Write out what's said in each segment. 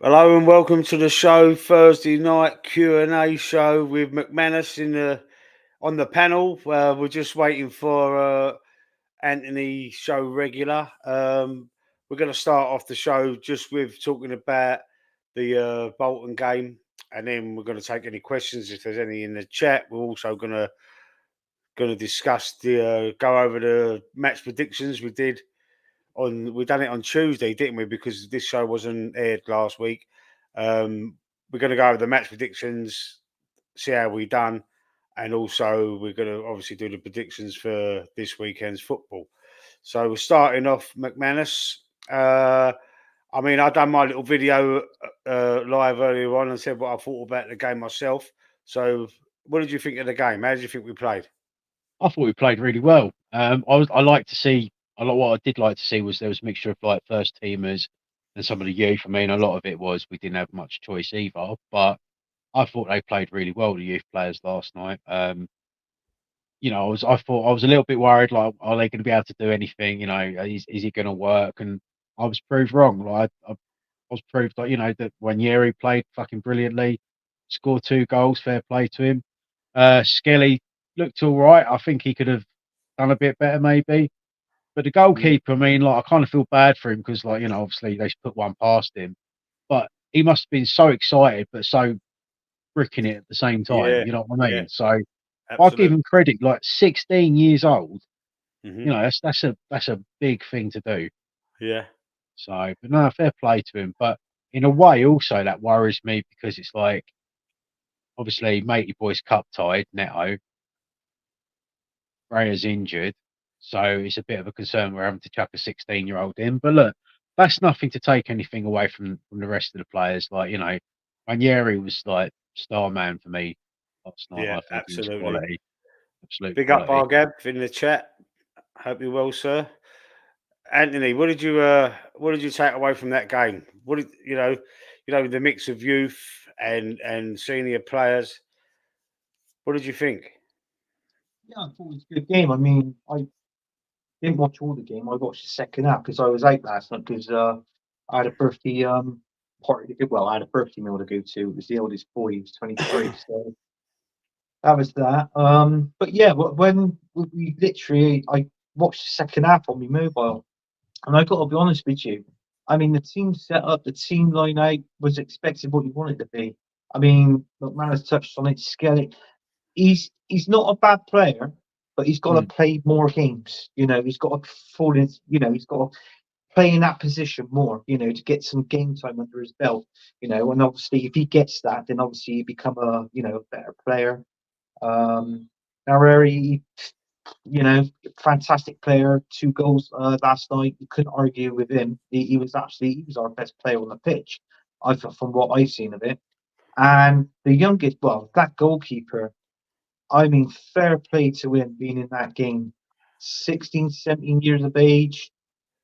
Hello and welcome to the show, Thursday night Q&A show with McManus in the on the panel. We're just waiting for Anthony, show regular. We're going to start off the show just with talking about the Bolton game, and then we're going to take any questions if there's any in the chat. We're also going to discuss the go over the match predictions we done it on Tuesday, didn't we? Because this show wasn't aired last week. We're going to go over the match predictions, see how we done, and also we're going to obviously do the predictions for this weekend's football. So we're starting off McManus. I done my little video live earlier on and said what I thought about the game myself. So, what did you think of the game? How did you think we played? I thought we played really well. I like to see a lot. What I did like to see was there was a mixture of like first teamers and some of the youth. I mean, a lot of it was we didn't have much choice either, but I thought they played really well. The youth players last night. I thought I was a little bit worried. Like, are they going to be able to do anything? Is it going to work? And I was proved wrong. Like, I was proved that that Nwaneri played fucking brilliantly, scored 2 goals. Fair play to him. Skelly looked all right. I think he could have done a bit better maybe. But the goalkeeper, I mean, like I kind of feel bad for him because, like, obviously they put one past him, but he must have been so excited but so bricking it at the same time. Yeah, You know what I yeah, mean? So I give absolutely. him credit. Like 16 years old, Hmm. that's a big thing to do. Yeah, So, but no, fair play to him. But in a way, also that worries me because it's like obviously Matey Boy's cup tied, Neto, Raya's injured, so it's a bit of a concern we're having to chuck a 16-year-old in. But look, that's nothing to take anything away from the rest of the players. Like, Ranieri was like star man for me last night. yeah, I thought he was absolutely. quality, absolute Big up quality. Bargab in the chat. Hope you're well, sir. Anthony, what did you take away from that game? What did the mix of youth and senior players? What did you think? Yeah, I thought it was a good game. I mean, I didn't watch all the game. I watched the second half because I was out last night because I had a birthday party to go. Well, I had a birthday meal to go to. It was the oldest boy. He was 23, so that was that. But yeah, when we literally, I watched the second half on my mobile, and I got to be honest with you. I mean, the team set up, the team line out was expected what you wanted to be. I mean, McMahon has touched on it. Skelly, he's not a bad player, but he's got to Mm. play more games. He's got to fall in. He's got to play in that position more. To get some game time under his belt. And obviously, if he gets that, then obviously he become a better player. Nwaneri, fantastic player. 2 goals last night. You couldn't argue with him. He was our best player on the pitch. I thought from what I've seen of it. And the youngest, well, that goalkeeper, I mean, fair play to him being in that game. 16, 17 years of age.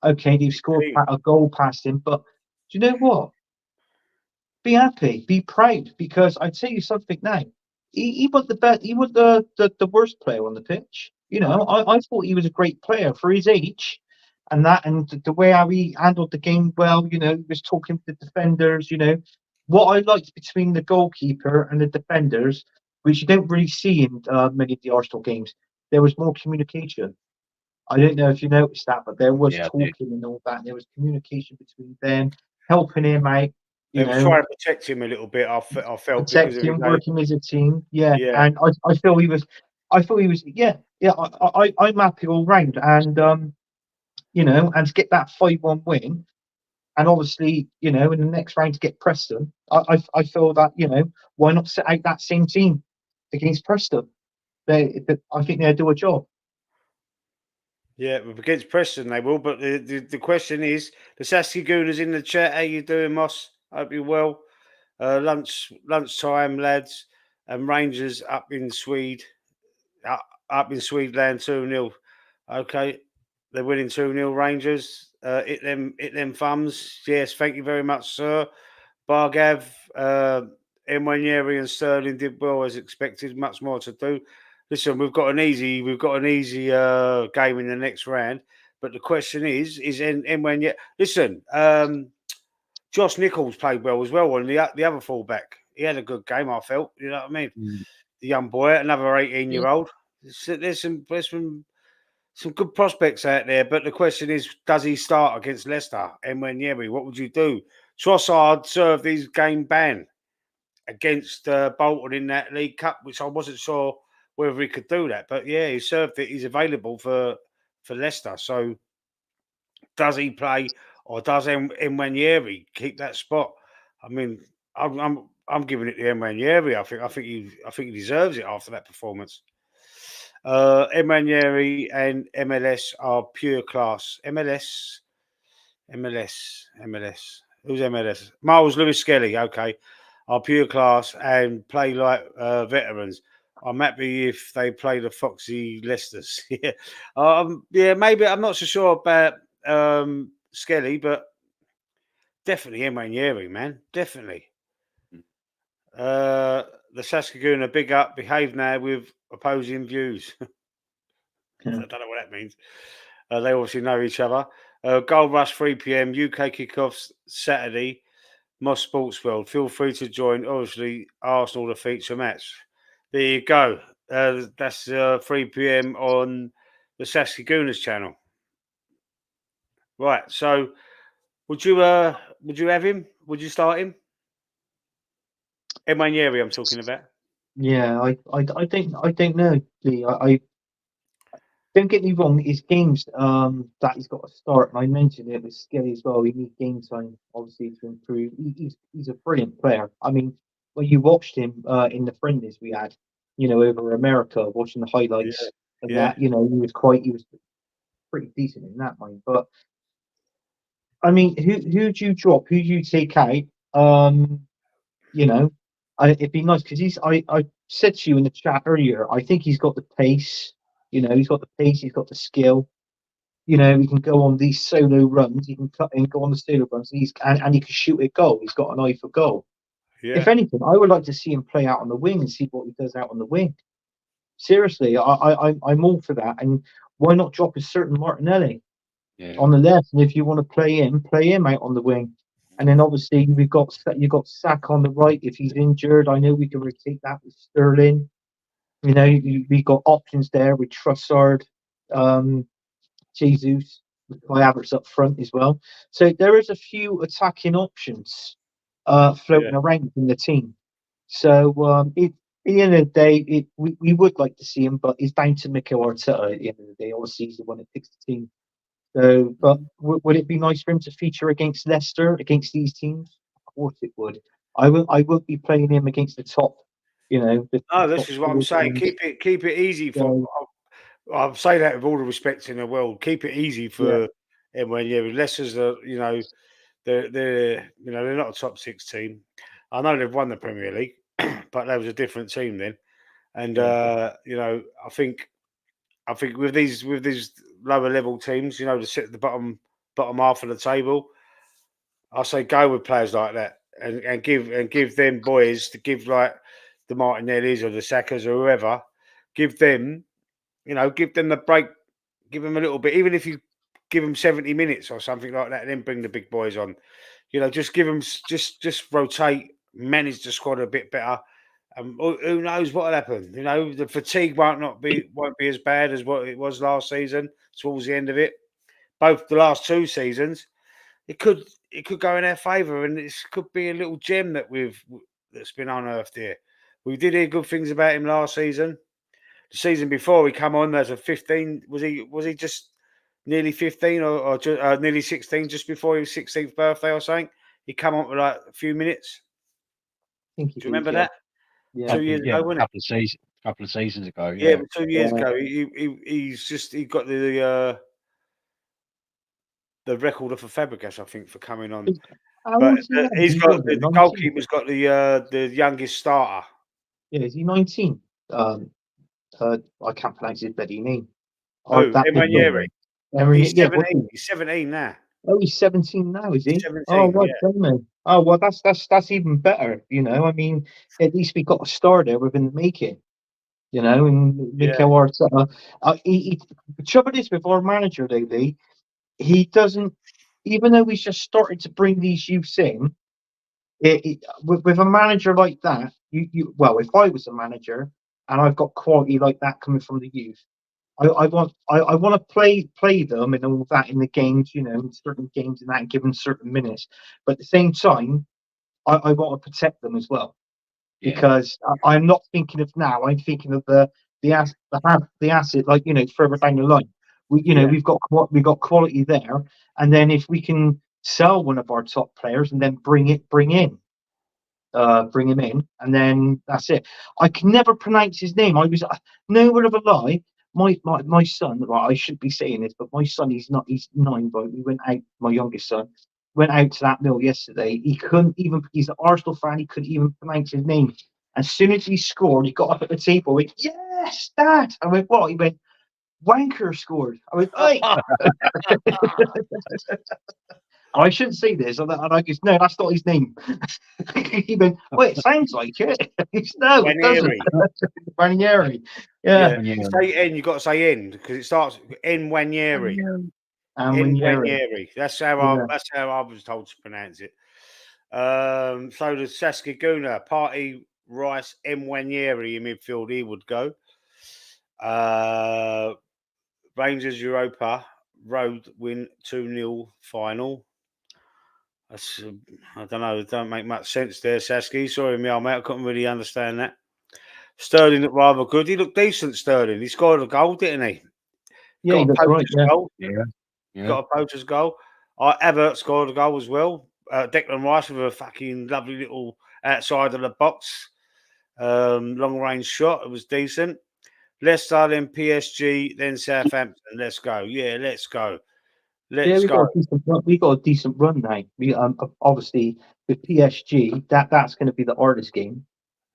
Okay, they've scored a goal past him, but do you know what? Be happy, be proud, because I tell you something now. He was the best. He was the worst player on the pitch. I thought he was a great player for his age, and the way how he handled the game well. He was talking to the defenders. What I liked between the goalkeeper and the defenders, which you don't really see in many of the Arsenal games, there was more communication. I don't know if you noticed that, but there was Yeah, I did. talking and all that. There was communication between them, helping him out. They You was know, trying to protect him a little bit. I felt because of his protecting, age. working as a team. Yeah, Yeah, and I feel he was. Yeah, yeah. I'm happy all round, and and to get that 5-1 win, and obviously, in the next round to get Preston, I feel that why not set out that same team against Preston? I think they'll do a job. yeah. Against Preston they will. But the question is, the Sassy Gooners in the chat. How you doing, Moss? Hope you're well. Lunchtime, lads, and Rangers up in Sweden 2-0. Okay, they're winning 2-0. Rangers. Hit them thumbs. Yes, thank you very much, sir. Bargav, Nwaneri and Sterling did well as expected. Much more to do. Listen, we've got an easy game in the next round. But the question is Nwaneri? Listen, Josh Nichols played well as well on the other fullback. He had a good game, I felt. You know what I mean? The young boy, another 18-year-old. There's some good prospects out there, but the question is, does he start against Leicester? Nwaneri, what would you do? Trossard served his game ban against Bolton in that League Cup, which I wasn't sure whether he could do that. But yeah, he served it. He's available for Leicester. So does he play or does Nwaneri keep that spot? I mean, I'm giving it to Nwaneri. I think he deserves it after that performance. Nwaneri and MLS are pure class. MLS. Who's MLS? Miles Lewis Skelly. Okay, are pure class and play like veterans. I'm happy if they play the Foxy Leicesters. Yeah, maybe I'm not so sure about Skelly, but definitely Nwaneri, man, definitely. The Saskatoon big up, behave now with opposing views. I don't know what that means. They obviously know each other. Gold Rush 3 p.m. UK kickoffs Saturday. Moss Sports World. Feel free to join. Obviously, Arsenal the feature match. There you go. That's 3 p.m. on the Saskatooners channel. Right. So, would you have him? Would you start him? Nwaneri, I'm talking about. Yeah, I don't know. Lee. I don't get me wrong. His games that he's got to start, and I mentioned it with Skelly as well. He needs game time, obviously, to improve. He's a brilliant player. I mean, when you watched him in the friendlies we had, over America, watching the highlights and Yeah. that, he was pretty decent in that mind. But I mean, who do you drop? Who do you take out? You know, it'd be nice because I said to you in the chat earlier. I think he's got the pace. He's got the pace. He's got the skill. He can go on these solo runs. He can cut and go on the solo runs. And he can shoot a goal. He's got an eye for goal. Yeah. If anything, I would like to see him play out on the wing and see what he does out on the wing. Seriously, I'm all for that. And why not drop a certain Martinelli on the left? And if you want to play him out on the wing. And then obviously you've got Sack on the right if he's injured. I know we can rotate that with Sterling. We've got options there with Trossard, Jesus, with Kai Havertz up front as well. So there is a few attacking options floating around in the team. So at the end of the day, we would like to see him, but it's down to Mikel Arteta at the end of the day. Obviously, he's the one that picks the team. So, but would it be nice for him to feature against Leicester, against these teams? Of course it would. I won't be playing him against the top. No, this is what I'm saying. Keep it easy for. I'll say that with all the respect in the world. Keep it easy for Nwaneri. Leicester's they're not a top 6 team. I know they've won the Premier League, but that was a different team then. And I think with these lower level teams, to sit at the bottom half of the table, I say go with players like that and give them boys to give like the Martinellis or the Sakas or whoever, give them the break, give them a little bit, even if you give them 70 minutes or something like that, and then bring the big boys on. Just give them just rotate, manage the squad a bit better. Who knows what'll happen? The fatigue won't be as bad as what it was last season. Towards the end of it, both the last 2 seasons, it could go in our favour, and this could be a little gem that's been unearthed here. We did hear good things about him last season. The season before he come on as a 15, was he just nearly 15 or nearly 16, just before his 16th birthday or something? He come on for like a few minutes. Do you remember that? Yeah. 2 years ago, wasn't it? Couple of seasons ago. Yeah, but 2 years ago, he got the record for Fabregas, I think, for coming on. But the goalkeeper's got the youngest starter. Yeah, is he 19? I can't pronounce his bloody name. Nwaneri. He's 17. He's 17 now. Oh, he's 17 now, is he? He's 17, oh, right, Oh, well, that's even better. I mean, at least we got a star there within the making. And Mikel Arteta. The trouble is with our manager lately, he even though he's just started to bring these youths in, with a manager like that, well, if I was a manager and I've got quality like that coming from the youth, I want to play them and all that in the games, in certain games and that, and give them certain minutes. But at the same time, I want to protect them as well, because I'm not thinking of now. I'm thinking of the asset, like further down the line. We've got quality there, and then if we can sell one of our top players and then bring him in, and then that's it. I can never pronounce his name. I was no word of a lie. My son, well, I should be saying this, but my son, he's 9, but we went out. My youngest son went out to that mill yesterday. He couldn't even. He's an Arsenal fan. He couldn't even pronounce his name. As soon as he scored, he got up at the table. Went, "Yes, Dad!" I went, "What?" He went, "Wanker scored." I went, "Hey." I shouldn't say this. And I guess, no, that's not his name. He went, well, it sounds like it. No, it doesn't. Nwaneri. Yeah. You say N, you've got to say N, because it starts Nwaneri. Nwaneri. That's how I was told to pronounce it. So the Saskaguna, Party, Rice, Nwaneri in midfield, he would go. Rangers Europa, road win 2-0 final. That's, I don't know, it don't make much sense there, Sasky. Sorry, me old mate, I couldn't really understand that. Sterling looked rather good. He looked decent, Sterling. He scored a goal, didn't he? Yeah, got a poacher's goal. Yeah. Got a poacher's goal. Everett scored a goal as well. Declan Rice with a fucking lovely little outside of the box long range shot. It was decent. Leicester, then PSG, then Southampton. Let's go. Yeah, let's go. Let's go. We got a decent run now. We obviously with PSG, that's going to be the hardest game.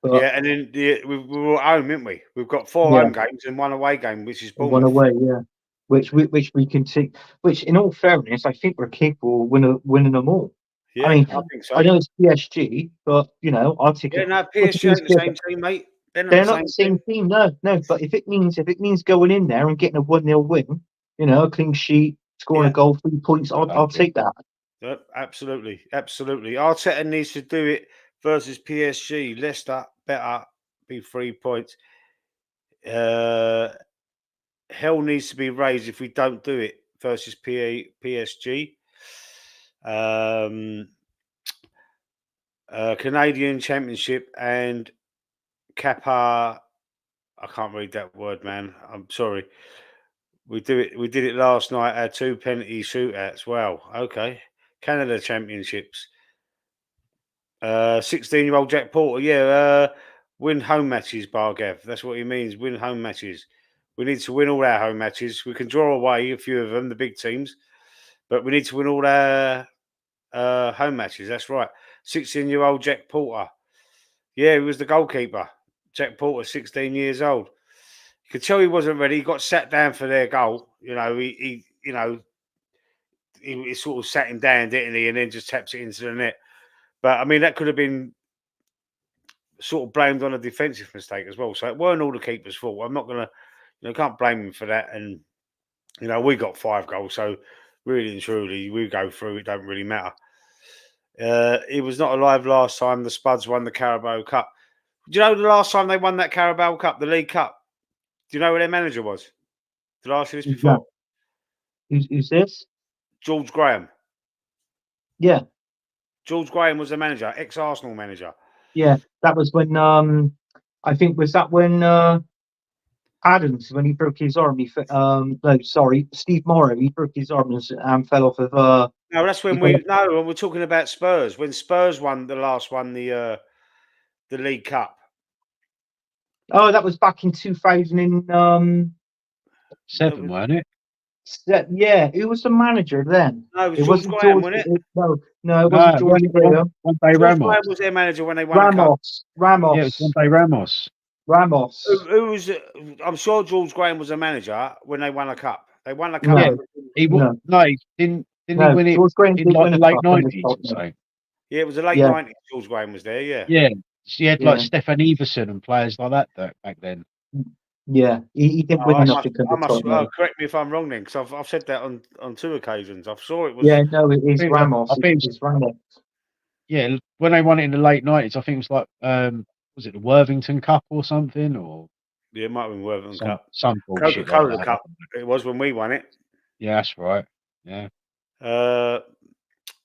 But yeah, and then we were at home, didn't we? We've got 4 home games and 1 away game, which is Bournemouth. 1 away, yeah. Which we can take. Which, in all fairness, I think we're capable of winning them all. Yeah, I mean, I think so. I know it's PSG, but I'll take it. Yeah, no, PSG ain't the same team, mate. They're not the same team. No. But if it means going in there and getting a 1-0 win, a clean sheet, scoring a goal, 3 points, I'll take that. Yep, absolutely. Arteta needs to do it versus PSG. Leicester better be 3 points. Hell needs to be raised if we don't do it versus PSG. Canadian Championship and Kappa. I can't read that word, man. I'm sorry. We did it last night. Our 2 penalty shootouts. Wow. Okay. Canada Championships. 16-year-old Jack Porter. Yeah. Win home matches, Bargav. That's what he means. Win home matches. We need to win all our home matches. We can draw away a few of them, the big teams, but we need to win all our home matches. That's right. 16-year-old Jack Porter. Yeah, he was the goalkeeper. Jack Porter, 16 years old. You could tell he wasn't ready. He got sat down for their goal. He sort of sat him down, didn't he? And then just taps it into the net. But I mean, that could have been sort of blamed on a defensive mistake as well. So it weren't all the keeper's fault. I'm not going to, can't blame him for that. And, we got 5 goals. So really and truly, we go through. It don't really matter. He was not alive last time the Spuds won the Carabao Cup. Do you know the last time they won that Carabao Cup, the League Cup? Do you know who their manager was? Did I ask you this before? Who's this? George Graham. Yeah. George Graham was the manager, ex-Arsenal manager. Yeah, that was when I think when Adams, when he broke his arm. Steve Morrow, he broke his arm and fell off of. No, that's when we're talking about Spurs. When Spurs won the League Cup. Oh, that was back in 2007, wasn't it? Yeah, who was the manager then? No, it was George Graham, wasn't it? No, it wasn't George Graham. One day Ramos. Graham was their manager when they won the cup. Ramos. Yeah, it was one day Ramos. Who was? I'm sure George Graham was a manager when they won a cup. They won a cup. No, he didn't. Didn't he win it in like the late 90s? Yeah, it was the late 90s. George Graham was there. Yeah. Yeah. She had like Stefan Everson and players like that back then. Yeah, he didn't win enough to come I to must top. correct me if I'm wrong then, because I've said that on 2 occasions. I saw it was. Yeah, no, it is I Ramos. think It's Ramos. yeah, when they won it in the late 90s, I think it was like was it the Worthington Cup or something, or Yeah, it might have been Worthington Cup. some bullshit like Coca-Cola that. Cup. It was when we won it. Yeah, that's right. Yeah.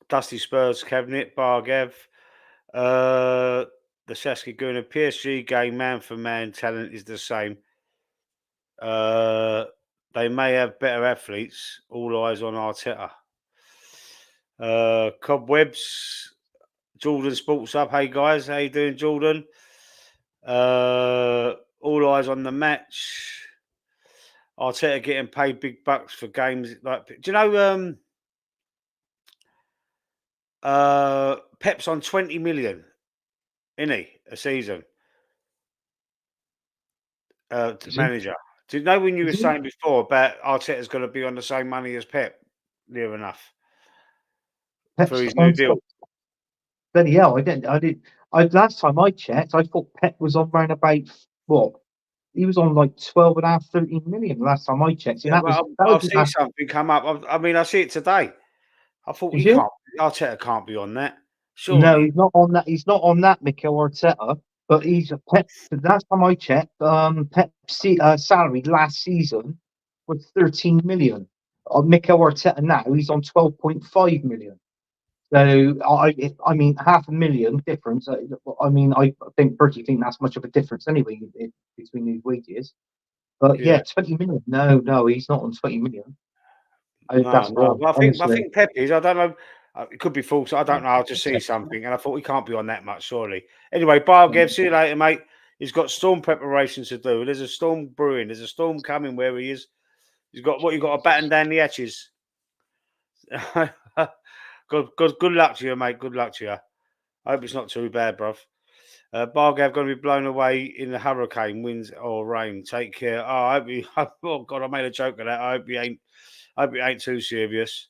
Dusty Spurs cabinet, Bargev. The Saski Guna PSG game, man for man, talent is the same. They may have better athletes. All eyes on Arteta. Cobwebs. Jordan Sports Up. Hey guys, how you doing, Jordan? All eyes on the match. Arteta getting paid big bucks for games. Like, do you know? Pep's on 20 million, isn't he, a season? Manager. Do you know when you were saying before about Arteta's going to be on the same money as Pep, near enough, for his new deal? Bloody hell! Last time I checked, I thought Pep was on round about what? He was on like 12.5, 13 million last time I checked. And Yeah, that I've was seen something come up. I mean, I see it today. I thought Did you? Arteta can't be on that. No, Surely. he's not on that. He's not on that, Mikel Arteta. But he's a Pep. Last time I checked, Pep's salary last season was 13 million. Mikel Arteta now he's on 12.5 million. So I mean, 500,000 difference. I mean, I think personally think that's much of a difference anyway between these wages. But yeah, 20 million. No, he's not on 20 million. That's wrong. Well, I Honestly. think Pep is. I don't know. It could be false. I don't know. I'll just see something, and I thought he can't be on that much, surely. Anyway, Bargev, see you later, mate. He's got storm preparations to do. There's a storm brewing. There's a storm coming where he is. He's got what? You got to batten down the hatches. Good luck to you, mate. Good luck to you. I hope it's not too bad, bruv. Bargav going to be blown away in the hurricane, winds or rain. Take care. Oh, I hope you. Oh God, I made a joke of that. I hope you ain't. I hope it ain't too serious.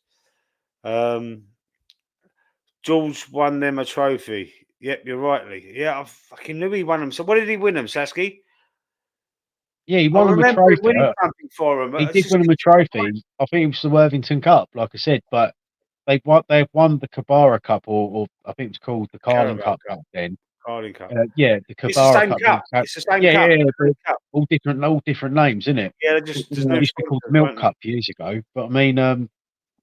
George won them a trophy. Yep, you're rightly. Yeah, I fucking knew he won them. So what did he win them, Sasky? Yeah, he won them a remember trophy. winning something for him. He did win them a trophy. I think it was the Worthington Cup, like I said, but they've won the Kabara Cup, or I think it's called the Carling Cup back then. Carling Cup. Yeah, the It's the Kabara same Cup. cup. It's the same Yeah, cup. yeah, but Cup. all different names, isn't it? Yeah, just there's no It used to be called the Milk Cup years ago, but I mean,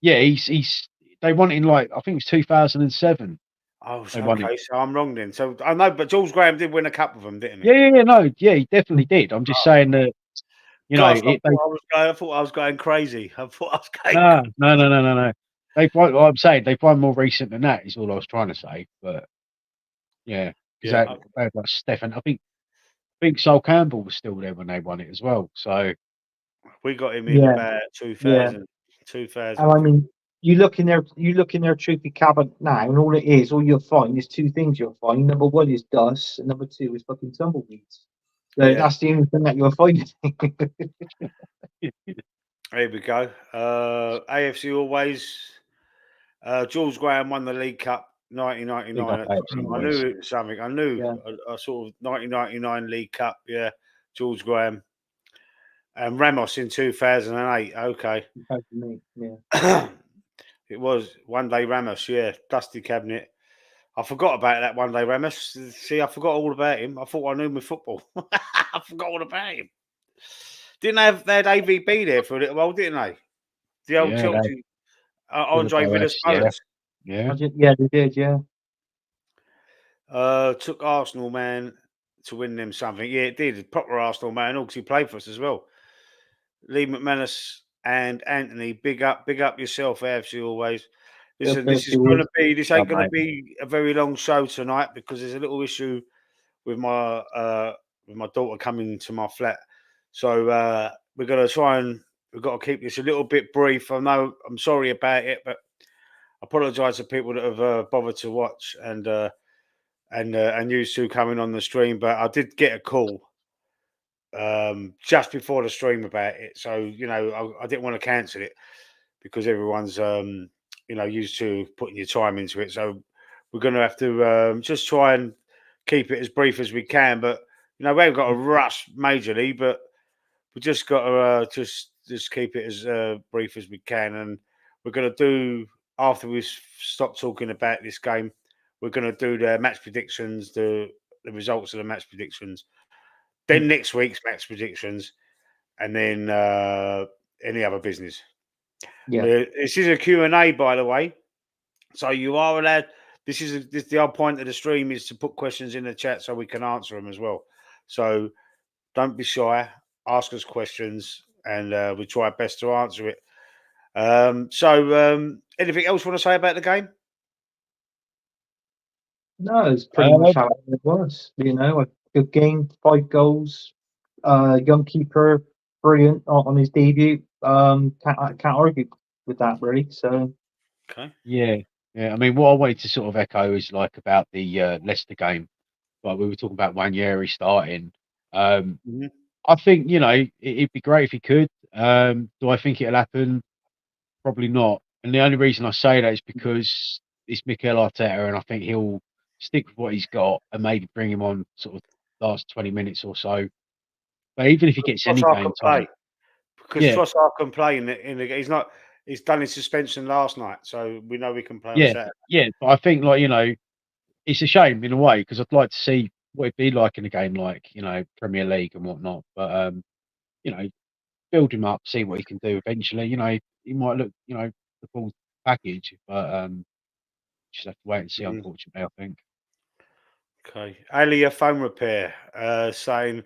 yeah, they won it in like I think it was 2007. Oh, okay. So I'm wrong then. So I know, but Jules Graham did win a cup with them, didn't he? Yeah, no, yeah, he definitely did. I'm just saying that, you know, Gosh, I thought I was going crazy. I thought I was going. No. They've won. Well, I'm saying they've won more recent than that. Is all I was trying to say. But yeah, because they had like Stefan. I think Sol Campbell was still there when they won it as well. So we got him in about 2000. 2000. And I mean, you look in their trophy cabinet now, and all you'll find is two things you'll find. Number one is dust, and number two is fucking tumbleweeds. So that's the only thing that you'll find. There we go. AFC always. Jules Graham won the League Cup 1999. I knew it was something. I knew a sort of 1999 League Cup. Yeah, Jules Graham and Ramos in 2008. Okay. Yeah. It was one day Ramos. Yeah, Dusty Cabinet. I forgot about that one day Ramos. See, I forgot all about him. I thought I knew my football. I forgot all about him. Didn't they had AVB there for a little while, didn't they? The old Chelsea, Andre Villas-Boas. Yeah, they did. Yeah. Took Arsenal man to win them something. Yeah, it did. Proper Arsenal man. Also, he played for us as well. Lee McManus and Anthony, big up yourself, AFC always. Listen, this ain't going to be a very long show tonight because there's a little issue with my daughter coming to my flat. So we're going to try and we've got to keep this a little bit brief. I know I'm sorry about it, but I apologise to people that have bothered to watch and you two coming on the stream. But I did get a call just before the stream about it, so you know I didn't want to cancel it because everyone's used to putting your time into it. So we're going to have to just try and keep it as brief as we can. But you know we haven't got a rush majorly, but we just got to just keep it as brief as we can, and we're going to do after we stop talking about this game. We're going to do the match predictions, the results of the match predictions. Then next week's match predictions, and then any other business. Yeah. This is a Q&A, by the way. So you are allowed. This is the whole point of the stream is to put questions in the chat so we can answer them as well. So don't be shy. Ask us questions, and we try our best to answer it. Anything else you want to say about the game? No, it's pretty much how it was. You know, a good game, 5 goals. Young keeper, brilliant on his debut. Can't argue with that really. So Okay. Yeah. I mean, what I wanted to sort of echo is like about the Leicester game. Like we were talking about Nwaneri starting. Mhm. I think it'd be great if he could. Do I think it'll happen? Probably not. And the only reason I say that is because it's Mikel Arteta, and I think he'll stick with what he's got and maybe bring him on sort of last 20 minutes or so. But even if he gets any Trossard game can play time, because yeah, Trossard can play in the. He's not. He's done his suspension last night, so we know he can play on yeah, Saturday. yeah. But I think it's a shame in a way because I'd like to see what it'd be like in a game like Premier League and whatnot. But you know, build him up, see what he can do. Eventually, he might look the full package, but just have to wait and see. Mhm. Unfortunately, I think. Okay. Ali, a phone repair, saying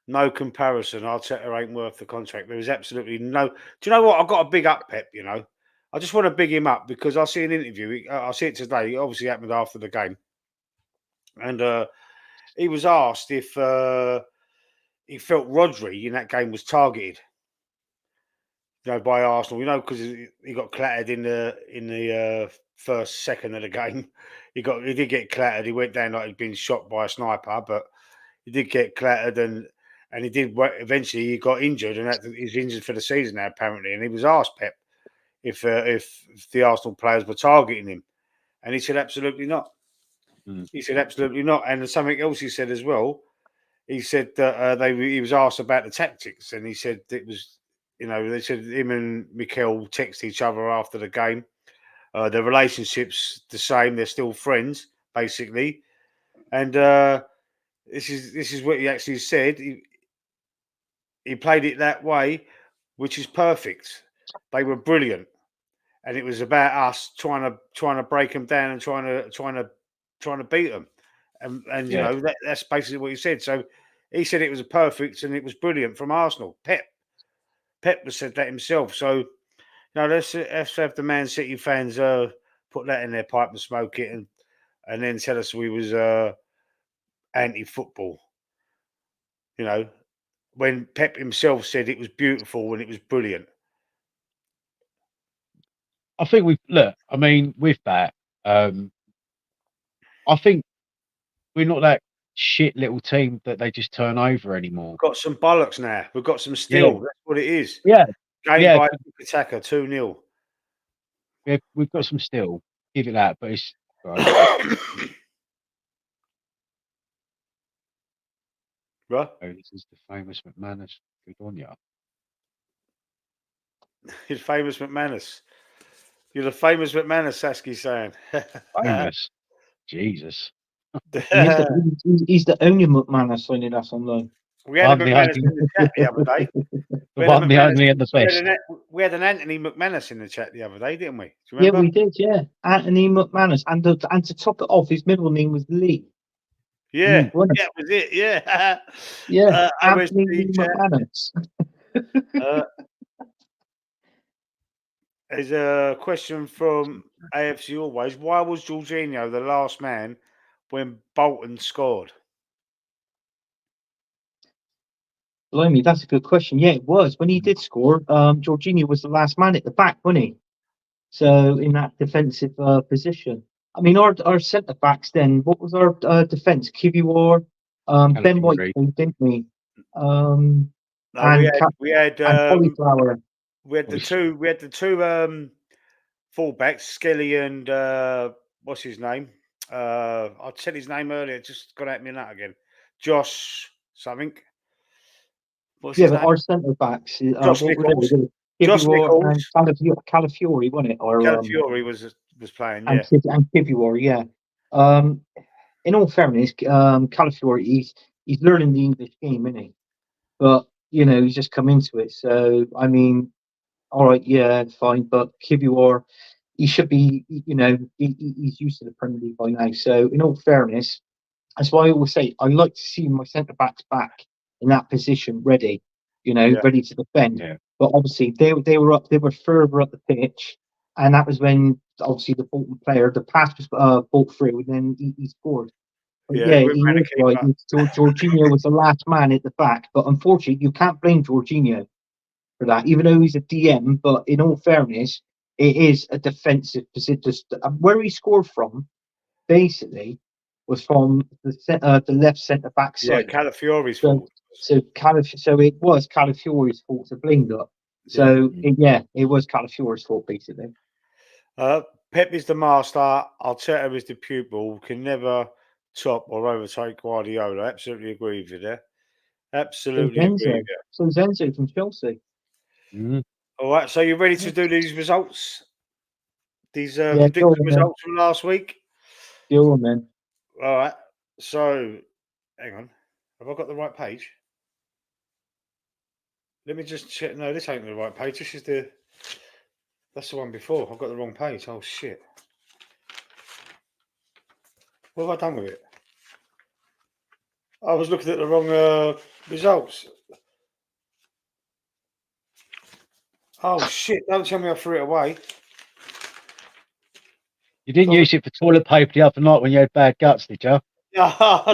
no comparison. Arteta ain't worth the contract. There is absolutely no. Do you know what? I've got a big up Pep. I just want to big him up because I see an interview. I see it today. It obviously happened after the game, and he was asked if he felt Rodri in that game was targeted. By Arsenal. Because he got clattered in the first second of the game. He did get clattered. He went down like he'd been shot by a sniper, but he did get clattered and he did. Eventually, he got injured, and he's injured for the season now apparently. And he was asked Pep if the Arsenal players were targeting him, and he said absolutely not. He said absolutely not. And there's something else he said as well. He said that he was asked about the tactics, and he said it was. They said him and Mikel text each other after the game. The relationship's the same; they're still friends, basically. And this is what he actually said. He played it that way, which is perfect. They were brilliant, and it was about us trying to break them down and trying to beat them. And Yeah, that's basically what he said. So he said it was perfect and it was brilliant from Arsenal. Pep said that himself. So let's have the Man City fans put that in their pipe and smoke it, and then tell us we was anti-football. When Pep himself said it was beautiful and it was brilliant. I think I mean, with that, I think we're not that shit little team that they just turn over anymore. Got some bollocks now. We've got some Yeah, steel. That's what it is. yeah, Game yeah. by Attacker 2-0. We've got some still. Give it that, but it's right. Right? Oh, this is the famous McManus. Good on ya. You're famous McManus. You're the famous McManus, Sasky's saying. Famous. Jesus. he's the only McManus signing us on loan. We had a I'm the McManus only, in the chat the other day. the one, the only, and the best. We had an Anthony McManus in the chat the other day, didn't we? Do you Yeah, remember? we did. Yeah, Anthony McManus, and to top it off, his middle name was Lee. Yeah, Wasn't it? that was it. Yeah. Yeah, Anthony OSP Lee chat. McManus. There's a question from AFC Always. Why was Jorginho the last man when Bolton scored? Blimey, that's a good question. Yeah, it was when he did score. Jorginho was the last man at the back, wasn't he? So in that defensive position. I mean, our centre backs then. What was our defence? Kivior, Ben White, Calipari. didn't we? No, And Cauliflower. we had the two fullbacks, Skelly and what's his name? I said his name earlier, just got at me now again. Josh something. What's Yeah, his but name? our centre backs, Josh what were they? Nichols. They were Josh Kivior and Nichols. Calafiori, wasn't it? Or Calafiori was playing. Yeah. and Kivior, yeah. In all fairness, Calafiori, he's learning the English game, isn't he? But he's just come into it. So I mean, all right, yeah, fine. But Kivior, he should be, he's used to the Premier League by now. So in all fairness, that's why I always say I like to see my centre backs back in that position, ready, Yeah. ready to defend. Yeah. But obviously they were further up the pitch, and that was when obviously the Bolton player, the pass was brought through, and then he scored. But Yeah. yeah, He went he round is the right. keeper. Jorginho was the last man at the back, but unfortunately, you can't blame Jorginho for that, even though he's a DM. But in all fairness, it is a defensive position. Where he scored from, basically, was from the left centre back Yeah. side. Calafiori's So fault. so it was Calafiori's fault to blame that. Yeah. So it was Calafiori's fault basically. Pep is the master. Arteta is the pupil. Can never top or overtake Guardiola. Absolutely agree with you there. So Absolutely agree with you. Zenzo from Chelsea. Mhm. All right. So you ready to do these results? These Yeah, go predicted on then. results from last week? Go on then. All right. So, hang on. Have I got the right page? Let me just check. No, this ain't the right page. That's the one before. I've got the wrong page. Oh shit. What have I done with it? I was looking at the wrong results. Oh shit! Don't tell me I threw it away. You didn't Oh, use it for toilet paper the other night when you had bad guts, did you? Yeah, I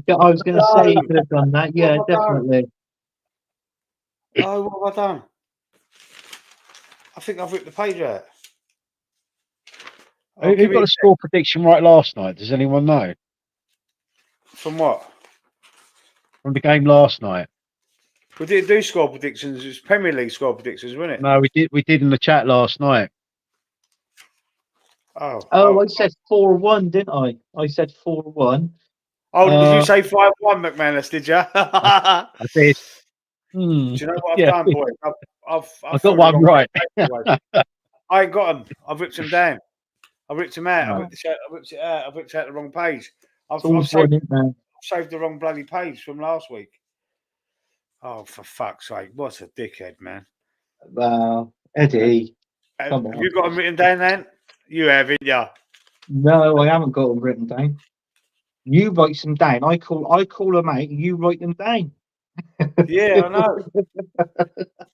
was going to say you could have done that. What Yeah, have I done? definitely. Oh, what have I done? I think I've ripped the page out. Oh, Who give me got a a sec. score prediction right last night? Does anyone know? From what? From the game last night? We didn't do score predictions. It was Premier League score predictions, wasn't it? No, we did. We did in the chat last night. Oh, I said 4-1, didn't I? I said 4-1. Did you say 5-1, McManus? Did you? I did. Do you know what I've Yeah, done, boys? I've I got thrown the one wrong right. paper away. I ain't got them. I've ripped them down. I ripped them out. No. I ripped it out. I've ripped out the wrong page. It's all one, isn't there? Saved the wrong bloody page from last week. Oh, for fuck's sake! What a dickhead, man. Wow, Eddie, Have come on. you got them written down then? You have, haven't you? No, I haven't got them written down. You write them down. I call them out. You write them down. Yeah, I know.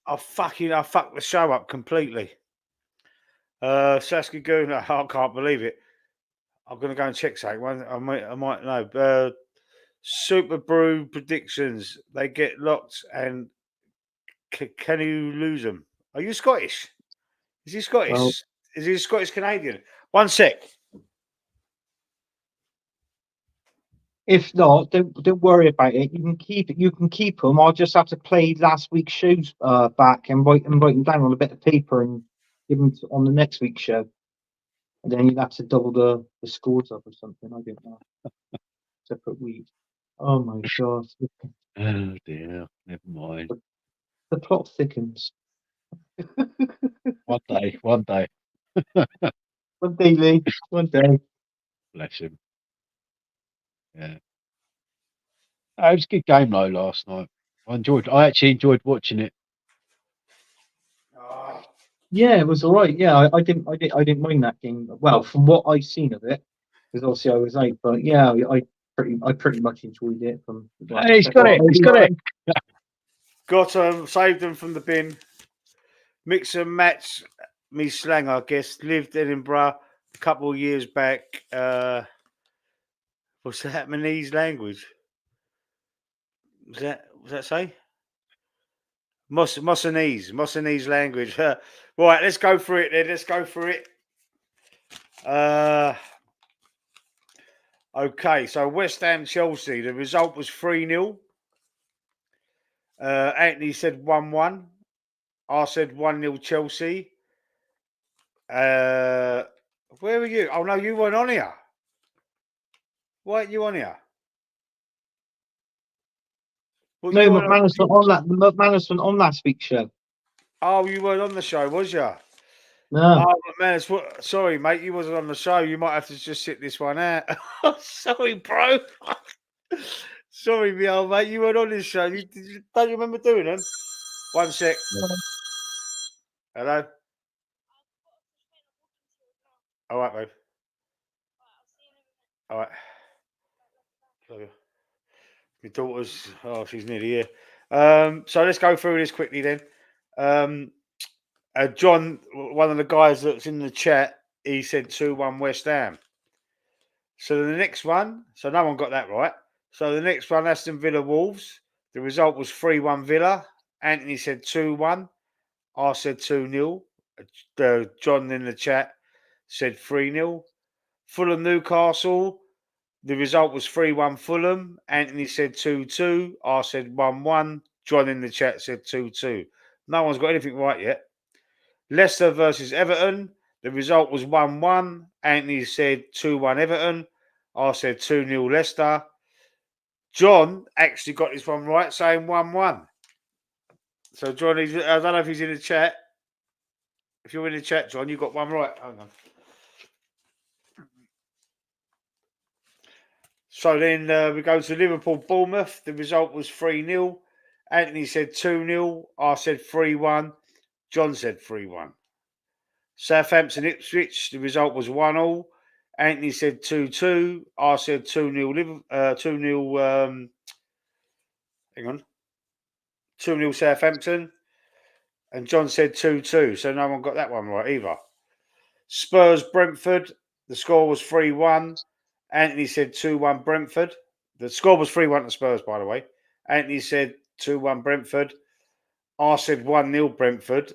I fucked the show up completely. Saskia Guna, I can't believe it. I'm gonna go and check something. I might know. Super Brew predictions. They get locked, and can you lose them? Are you Scottish? Is he Scottish? Well, Is he a Scottish Canadian? One sec. if not, don't worry about it. You can keep it. You can keep them. I'll just have to play last week's shows back and write them down on a bit of paper and give them on the next week's show. And then you'd have to double the scores up or something. I don't know. Separate week. Oh my god, Oh dear. Never mind. the plot thickens. One day. One day. One day, Lee. One day. Bless him. Yeah. It was a good game though last night. I actually enjoyed watching it. Yeah, it was all right. Yeah, I didn't mind that game. Well, from what I've seen of it, because obviously I was out, but yeah, I pretty much enjoyed it. From well, Hey, he's got it. He's got it. Got them, saved them from the bin. Mix and match me slang, I guess. Lived Edinburgh a couple of years back. What's that Manese language? Was that say? Mosanese language. Right, let's go for it then. Let's go for it. Okay, so West Ham Chelsea. The result was 3-0. Anthony said 1-1. I said 1-0 Chelsea. Where were you? Oh no, you weren't on here. Why aren't you on here? Well, No, you weren't McManus went on that. McManus went on last week's show. Oh, you weren't on the show, was you? No. Oh, McManus, sorry, mate, you wasn't on the show. You might have to just sit this one out. Sorry, bro. Sorry, me old mate, you weren't on this show. Don't you remember doing them? One sec. Hello? All right, babe. All right. My daughter's, she's nearly here. So let's go through this quickly then. John, one of the guys that's in the chat, he said 2-1 West Ham. So the next one, so no one got that right. So the next one, Aston Villa Wolves. The result was 3-1 Villa. Anthony said 2-1. I said 2-0. John in the chat said 3-0. Fulham Newcastle. The result was 3-1 Fulham. Anthony said 2-2. I said 1-1. John in the chat said 2-2. No one's got anything right yet. Leicester versus Everton. The result was 1-1. Anthony said 2-1 Everton. I said 2-0 Leicester. John actually got this one right, saying 1-1. So, John, I don't know if he's in the chat. If you're in the chat, John, you got one right. Hang on. So then we go to Liverpool Bournemouth. The result was 3-0. Anthony said 2-0. I said 3-1. John said 3-1. Southampton Ipswich. The result was 1-0. Anthony said 2-2. I said 2-0. 2-0. Hang on. 2-0 Southampton. And John said 2-2. So no one got that one right either. Spurs Brentford. The score was 3-1. Anthony said 2-1 Brentford. The score was 3-1 to Spurs, by the way. Anthony said 2-1 Brentford. I said 1-0 Brentford.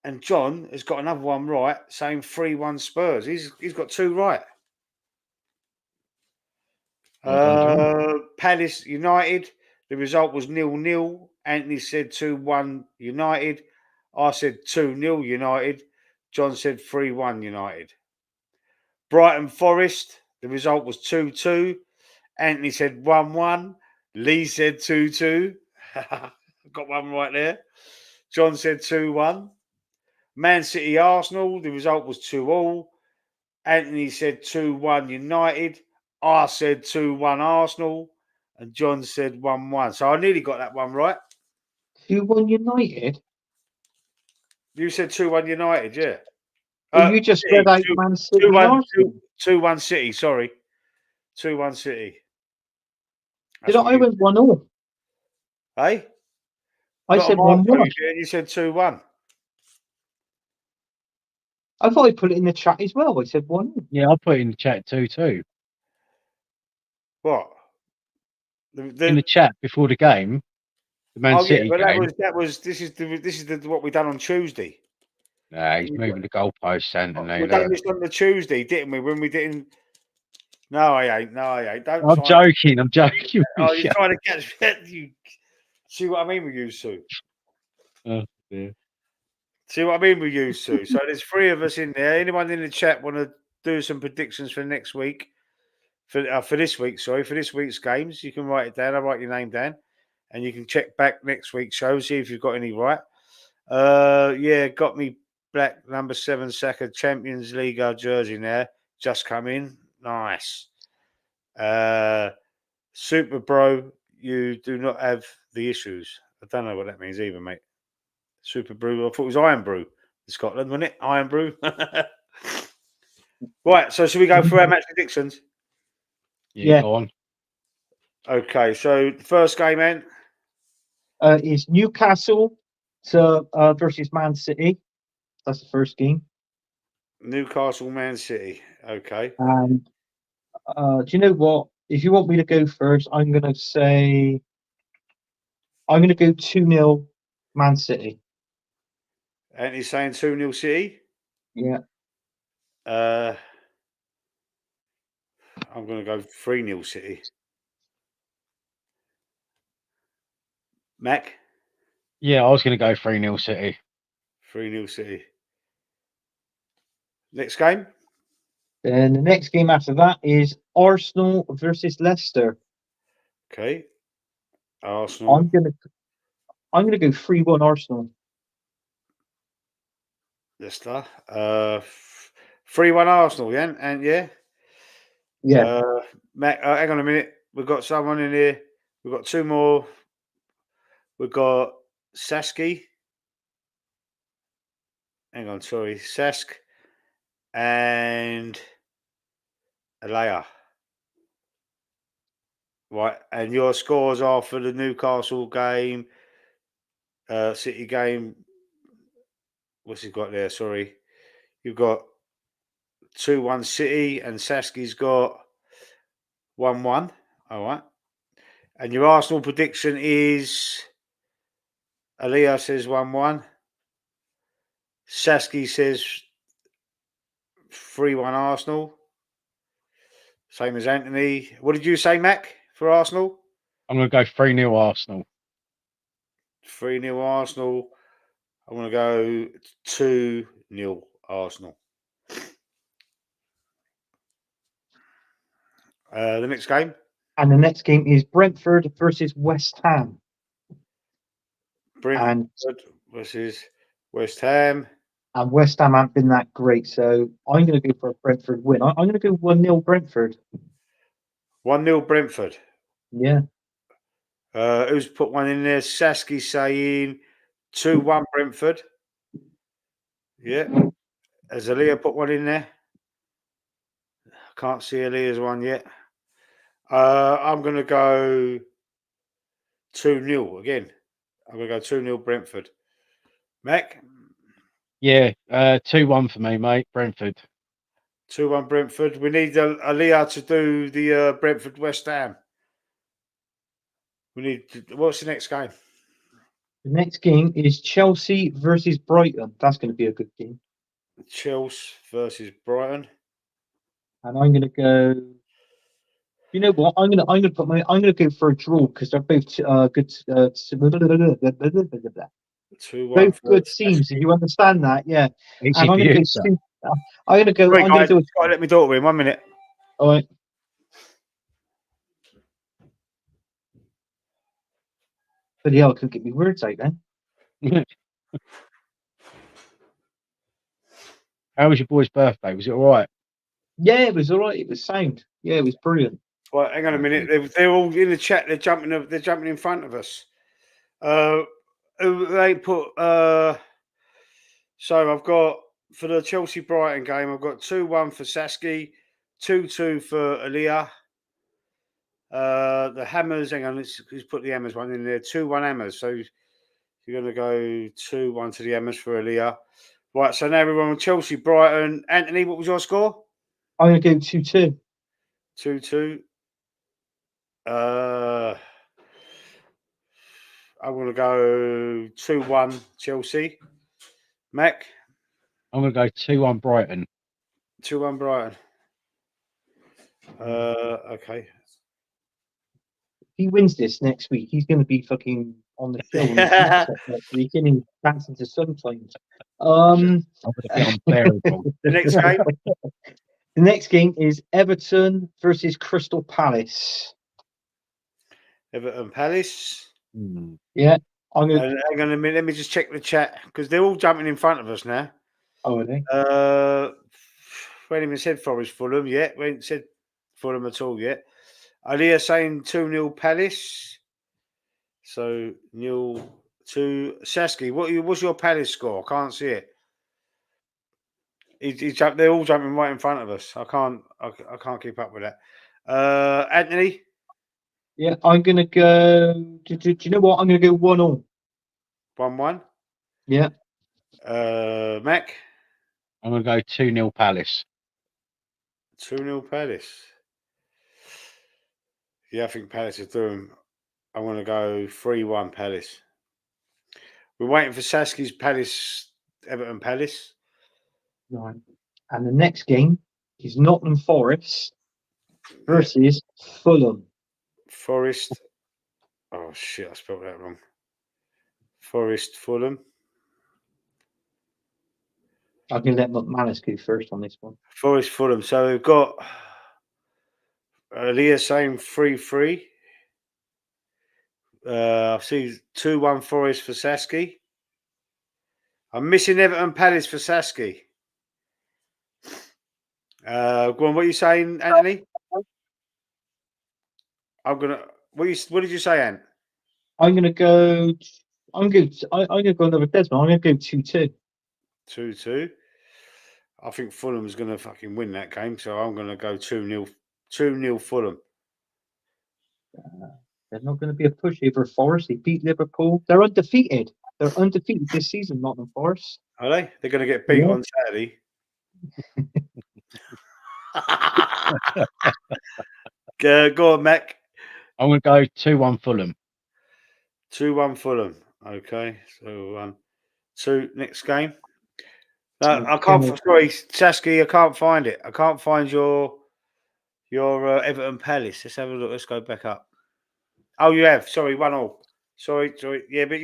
And John has got another one right, saying 3-1 Spurs. He's got two right. Palace United. The result was 0-0. Anthony said 2-1 United. I said 2-0 United. John said 3-1 United. Brighton Forest. The result was 2-2. Anthony said 1-1. Lee said 2-2. Got one right there. John said 2-1. Man City Arsenal. The result was 2-2. Anthony said 2-1 United. I said 2-1 Arsenal. And John said 1-1. So I nearly got that one right. 2-1 United? You said 2-1 United, yeah. Well, you just read out Man City and Arsenal. 2-1 City, sorry. 2-1 City. I went 1-0. Hey? I said 1-1. You said 2-1. I thought I put it in the chat as well. I said 1-0. Yeah, I put it in the chat 2-2. What? In the chat before the game, the Man City but game. this is what we done on Tuesday. Nah, he's moving the goalposts, Anthony. We done this on the Tuesday, didn't we? When we didn't. No, I ain't. I'm joking. Oh, you're trying to catch you. See what I mean with you, Sue? Oh, dear. See what I mean with you, Sue? So there's three of us in there. Anyone in the chat want to do some predictions for next week? For this week, sorry, for this week's games, you can write it down. I'll write your name down, and you can check back next week's show, see if you've got any right. Yeah, got me black number 7 Saka Champions League jersey now. Just come in. Nice. Super Bro, you do not have the issues. I don't know what that means either, mate. Super Brew. I thought it was Iron Brew in Scotland, wasn't it? Iron Brew. Right, so should we go through our match predictions? Yeah. Go on. Okay, so the first game, man. Is Newcastle versus Man City. That's the first game. Newcastle, Man City. Okay. And do you know what? If you want me to go first, I'm going to go 2-0 Man City. And he's saying 2-0 City? Yeah. I'm going to go 3-0 City. Mac? Yeah, I was going to go 3-0 City. 3-0 City. Next game? Then the next game after that is Arsenal versus Leicester. Okay. Arsenal. I'm gonna go 3-1 Arsenal. Leicester. 3-1 Arsenal, yeah? And yeah. Yeah. Matt, hang on a minute. We've got someone in here. We've got two more. We've got Saski. Hang on, sorry. Sask and Alea. Right. And your scores are for the Newcastle game, City game. What's he got there? Sorry. You've got 2-1 City and Saski's got 1-1. All right. And your Arsenal prediction is Alea says 1-1. Saski says 3-1 Arsenal. Same as Anthony. What did you say, Mac, for Arsenal? I'm going to go 3-0 Arsenal. 3-0 Arsenal. I'm going to go 2-0 Arsenal. The next game? And the next game is Brentford versus West Ham. Brentford versus West Ham. And West Ham haven't been that great, so I'm going to go for a Brentford win. I'm going to go 1-0 Brentford. 1-0 Brentford. Yeah. Who's put one in there? Saski saying 2-1 Brentford. Yeah. Has Alea put one in there? I can't see Alea's one yet. I'm going to go 2-0 again. I'm going to go 2-0 Brentford. Mac? Yeah, 2-1 for me, mate. Brentford. 2-1 Brentford. We need Alea to do the Brentford West Ham. We need. What's the next game? The next game is Chelsea versus Brighton. That's going to be a good game. Chelsea versus Brighton. And I'm going to go. You know what? I'm going to go for a draw because they're both good. 2-1. Both good teams. If you understand that, yeah. Easy And I'm for going to you, go. sir. I'm going to go. Sorry, I'm going guys, to do. gotta let me daughter in 1 minute. All right. But yeah, I couldn't get my words out then. How was your boy's birthday? Was it all right? Yeah, it was all right. It was sound. Yeah, it was brilliant. Right, hang on a minute. They're all in the chat. They're jumping in front of us. They put. So I've got for the Chelsea Brighton game. I've got 2-1 for Saski, 2-2 for Alea. The Hammers. Hang on, let's put the Hammers one in there. 2-1 Hammers. So you're going to go 2-1 to the Hammers for Alea. Right. So now we're on Chelsea Brighton. Anthony, what was your score? I'm going to go 2-2. 2-2. I'm going to go 2-1 Chelsea. Mac? I'm going to go 2-1 Brighton. 2-1 Brighton. Okay. If he wins this next week, he's going to be fucking on the show on the next week, and he's dancing to Sunshine. I'm going to be unbearable. The next game? The next game is Everton versus Crystal Palace. Everton Palace. Yeah. I'm going to... Hang on a minute. Let me just check the chat because they're all jumping in front of us now. Oh, are they? We haven't even said Forest Fulham yet. We haven't said Fulham at all yet. Alea saying 2-0 Palace. So 0 to Saski. What's your Palace score? I can't see it. They're all jumping right in front of us. I can't keep up with that. Anthony? Yeah, I'm going to go. Do you know what? I'm going to go 1-1. 1-1. Yeah. Mac? I'm going to go 2-0 Palace. 2-0 Palace. Yeah, I think Palace are doing. I'm going to go 3-1 Palace. We're waiting for Saski's Palace, Everton Palace. Right. And the next game is Nottingham Forest versus Fulham. Forest. Oh, shit, I spelled that wrong. Forest, Fulham. I'm going to let McManus go first on this one. Forest, Fulham. So we've got Leah saying 3-3. I see 2-1 Forest for Sasky. I'm missing Everton Palace for Sasky. Go on, what are you saying, Anthony? I'm gonna. What did you say, Ant? I'm gonna go. I'm gonna go another Desmond. I'm gonna go 2-2. 2-2. I think Fulham's gonna fucking win that game, so I'm gonna go 2-0. 2-0 Fulham. There's not going to be a pushover. Forest. They beat Liverpool. They're undefeated. They're undefeated this season. Nottingham Forest. Are they? They're gonna get beat Yeah. on Saturday. Go on, Mac. I'm going to go 2-1 Fulham. 2-1 Fulham. Okay, so 2 next game. I can't. Sorry, Sasky, I can't find it. I can't find your Everton Palace. Let's have a look. Let's go back up. Oh, you have. Sorry, 1-1. Sorry. Yeah, but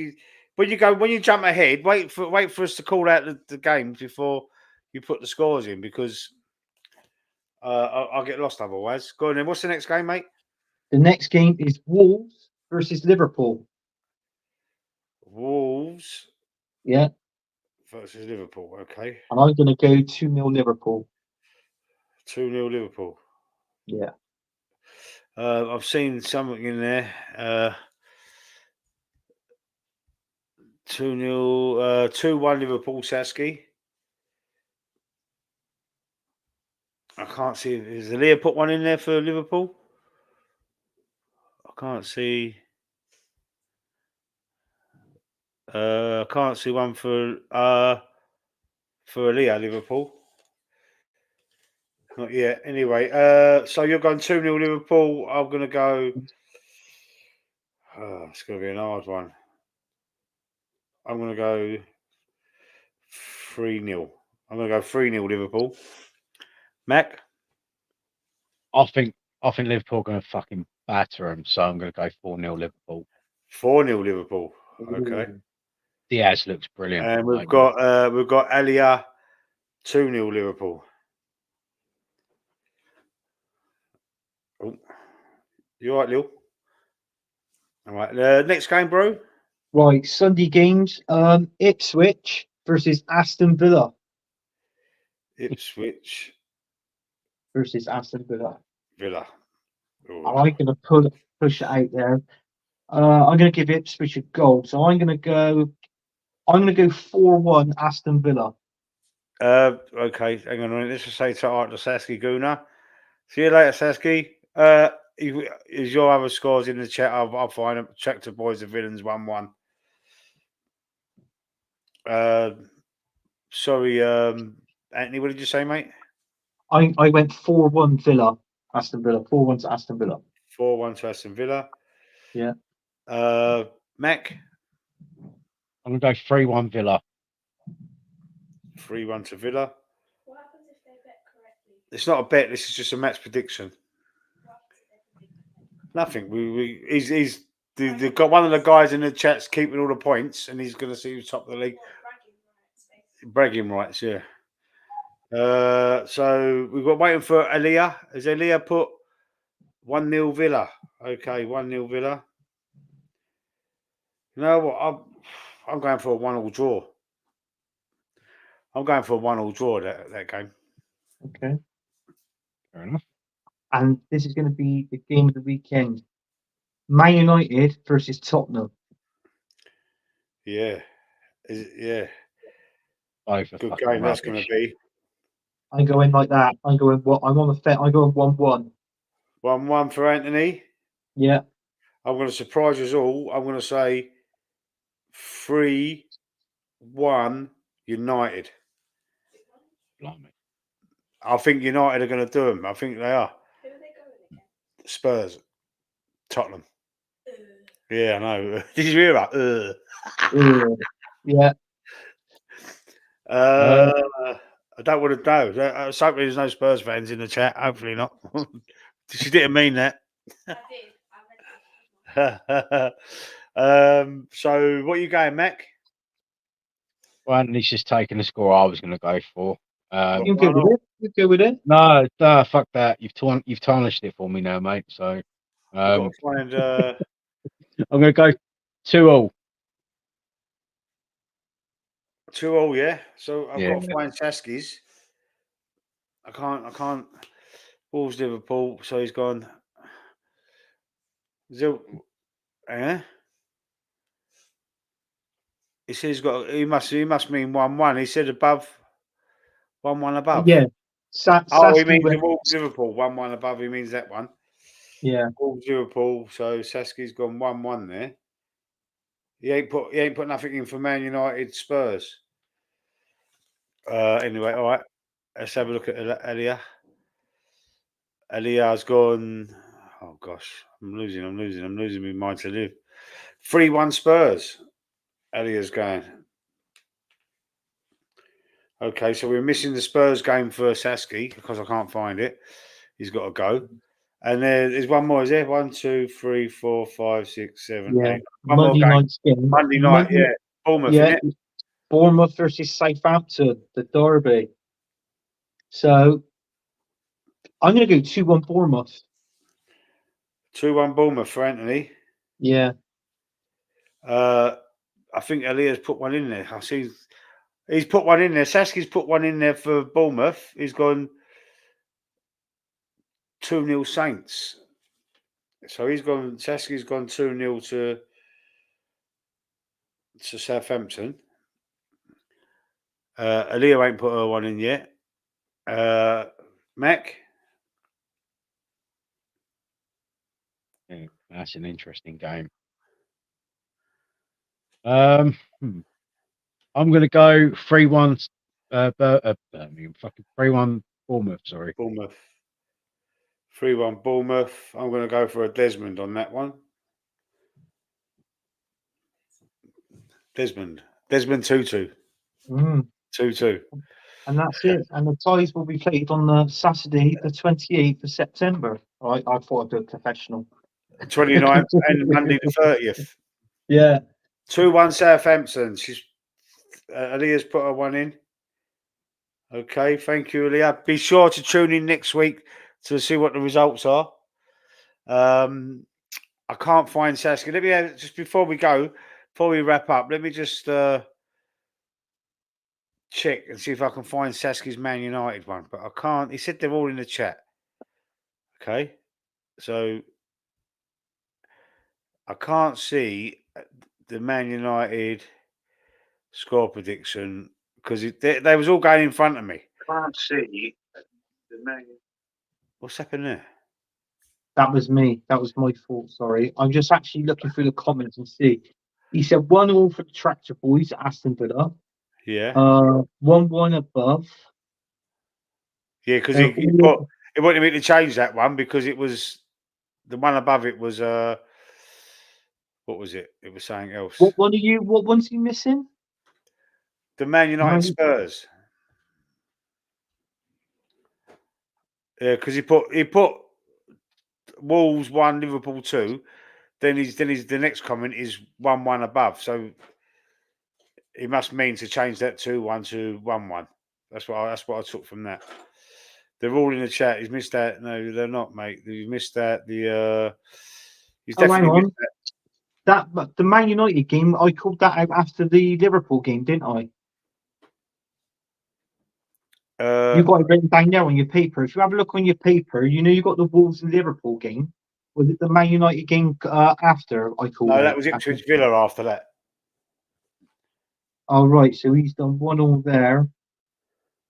when you jump ahead, wait for us to call out the games before you put the scores in, because I'll get lost otherwise. Go on then. What's the next game, mate? The next game is Wolves versus Liverpool. Wolves. Yeah. Versus Liverpool. Okay. And I'm going to go 2-0 Liverpool. 2-0 Liverpool. Yeah. I've seen something in there. 2-0, 2-1 Liverpool, Sasky. I can't see. Is the Leah put one in there for Liverpool? I can't see. I can't see one for Leah Liverpool. Not yet. Anyway, so you're going 2-0 Liverpool. I'm going to go. It's going to be an hard one. I'm going to go 3-0. I'm going to go 3-0 Liverpool. Mac? I think Liverpool are going to fucking batter them, so I'm going to go 4-0 Liverpool. 4-0 Liverpool. Okay. Diaz looks brilliant. And we've got Aliyah 2-0 Liverpool. Oh, you all right, Lil? All right. Next game, bro. Right. Sunday games. Ipswich versus Aston Villa. Ipswich versus Aston Villa. Villa. And I'm going to push it out there. I'm going to give Ipswich a goal. So I'm going to go 4-1 Aston Villa. Okay, hang on a minute. Let's just say to Art the Sasky Guna. See you later, Sasky. Is your other scores in the chat? I'll find them. Check to boys the villains 1-1. Sorry, Anthony, what did you say, mate? I went 4-1 Villa, Aston Villa. 4-1 to Aston Villa. 4-1 to Aston Villa. Yeah. Mac? I'm going to go 3-1 Villa. 3-1 to Villa. What happens if they bet correctly? It's not a bet. This is just a match prediction. Nothing. He's got one of the guys in the chat's keeping all the points, and he's going to see who's top of the league. Bragging rights, yeah. So we've got waiting for Aliyah. Has Aliyah put 1-0 Villa? Okay, 1-0 Villa. You know what? I'm going for a 1-1 draw. I'm going for a 1-1 draw that game. Okay. Fair enough. And this is going to be the game of the weekend. Man United versus Tottenham. Yeah. Yeah. Both are Good fucking game rubbish. that's going to be. I'm going like that. I'm on the bet. I'm going 1-1. 1-1 for Anthony. Yeah. I'm going to surprise us all. I'm going to say 3-1 United. Blimey. I think United are going to do them. I think they are. Who are they going against? Spurs. Tottenham. Yeah, I know. Did you hear that? Yeah. I don't want to know. Hopefully there's no Spurs fans in the chat. Hopefully not. She didn't mean that. I did. I read So what are you going, Mac? Well, Anthony's just taking the score I was going to go for. You go with it. You go with it. No, fuck that. You've tarnished it for me now, mate. So, I've got to find. I'm going to go 2-2. 2-2, yeah. So I've Yeah. got to find Saski's. I can't. Wolves Liverpool. So he's gone. Eh? He says he's got. He must mean 1-1. He said above 1-1 above. Yeah. Oh, he Sasky means the went. Wolves Liverpool 1-1 above. He means that one. Yeah. Wolves Liverpool. So Saski's gone 1-1 there. He ain't put nothing in for Man United Spurs. Anyway, all right. Let's have a look at Elia. Elia's gone. Oh gosh, I'm losing my mind to live. 3-1 Spurs. Elia's going. Okay, so we're missing the Spurs game for Saski because I can't find it. He's got to go. And there's one more, is there? 1, 2, 3, 4, 5, 6, 7, Yeah. 8. One more Monday game. night's game. Monday night, yeah. Bournemouth, Yeah. innit? Bournemouth versus Southampton, the derby. So I'm going to go 2-1 Bournemouth. 2-1 Bournemouth for Anthony. Yeah. I think Elia's put one in there. I see he's put one in there. Saski's put one in there for Bournemouth. He's gone 2-0 Saints. So Saski's gone 2-0 to Southampton. Aaliyah ain't put her one in yet. Mac? Yeah, that's an interesting game. I'm going to go 3-1. Fucking 3-1 Bournemouth. Sorry. Bournemouth. 3-1 Bournemouth. I'm going to go for a Desmond on that one. Desmond 2-2. 2-2. And that's it. And the ties will be played on the Saturday, the 28th of September. I thought I'd do a professional. 29th and Monday the 30th. Yeah. 2-1 Southampton. Aaliyah's put her one in. Okay, thank you, Aaliyah. Be sure to tune in next week to see what the results are. I can't find Saskia. Let me just before we wrap up, let me just check and see if I can find Saski's Man United one, but I can't. He said they're all in the chat. Okay, so I can't see the Man United score prediction because they was all going in front of me. Can't see the Man. What's happened there? That was me. That was my fault. Sorry. I'm just actually looking through the comments and see. He said 1-1 for the Tractor Boys, Aston Villa. Yeah. 1-1 above. Yeah, because it wanted me to change that one because it was the one above it was what was it? It was something else. What one's he missing? The Man United Spurs. Yeah, because he put Wolves 1, Liverpool 2. Then the next comment is 1-1 above. So he must mean to change that 2-1 to 1-1. That's what I took from that. They're all in the chat. He's missed that. No, they're not, mate. He's missed that. He's definitely missed that. The Man United game, I called that out after the Liverpool game, didn't I? You got it written down there on your paper. If you have a look on your paper, you got the Wolves and Liverpool game. Was it the Man United game after I called it? No, that was Ipswich Villa after that. Oh, right. So he's done 1-1 there.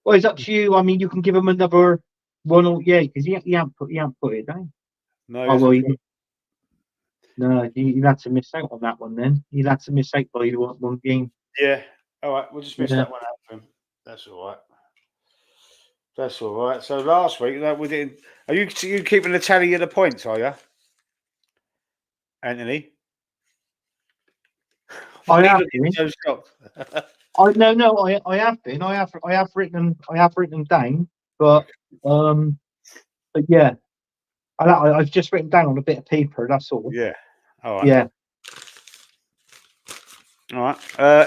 Well, it's up to you. I mean, you can give him another 1-1, yeah, because he ain't put it down. No, he'd had to miss out on that one then. He'd had to miss out by one game. Yeah. All right, we'll just miss that one out for him. That's all right. That's all right. So last week, we didn't. Are you keeping the tally of the points? Are you, Anthony? I have been. So shocked. I have been. I have written them down, but yeah, I've just written down on a bit of paper. That's all. Yeah. All right. Yeah. All right.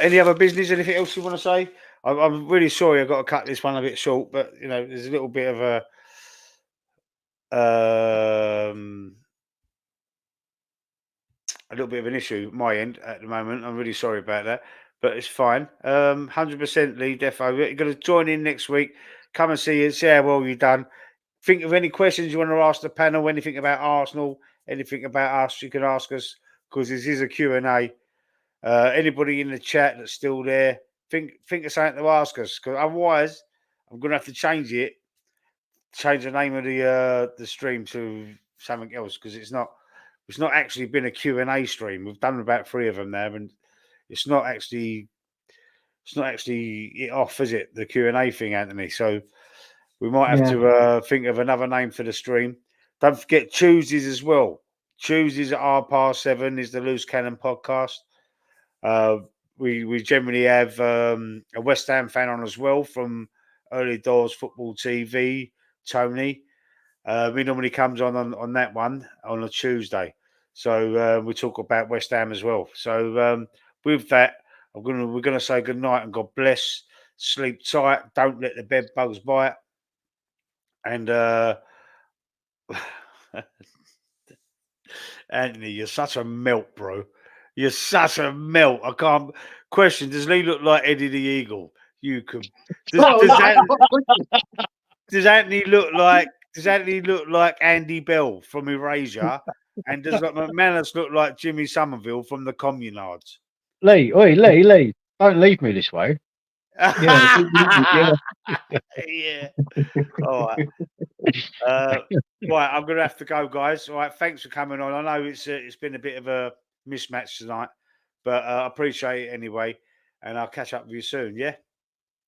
Any other business? Anything else you want to say? I'm really sorry I got to cut this one a bit short, but there's a little bit of a a little bit of an issue at my end at the moment. I'm really sorry about that, but it's fine. 100% Lee Defo. You're going to join in next week. Come and see us. See how well you've done. Think of any questions you want to ask the panel. Anything about Arsenal, anything about us, you can ask us because this is a Q&A. Anybody in the chat that's still there, think of something to ask us because otherwise I'm going to have to change the name of the stream to something else because it's not actually been a Q&A stream. We've done about 3 of them there, and it's not actually it off, is it? The Q&A thing, Anthony. So we might have to think of another name for the stream. Don't forget Tuesdays as well. Tuesdays at 7:30 is the Loose Cannon podcast. We generally have a West Ham fan on as well from Early Doors Football TV, Tony. He normally comes on that one on a Tuesday. So we talk about West Ham as well. So with that, we're gonna say good night and God bless. Sleep tight. Don't let the bed bugs bite. And Anthony, you're such a melt, bro. You're such a melt. I can't question. Does Lee look like Eddie the Eagle? You could. Does Anthony look like Andy Bell from Erasure? And does McManus look like Jimmy Somerville from the Communards? Lee, don't leave me this way. Yeah. Yeah. All right. Right, I'm going to have to go, guys. All right, thanks for coming on. I know it's been a bit of a mismatch tonight, but I appreciate it anyway. And I'll catch up with you soon. Yeah.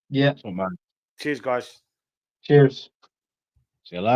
Yeah. Oh, man. Cheers, guys. Cheers. See you later.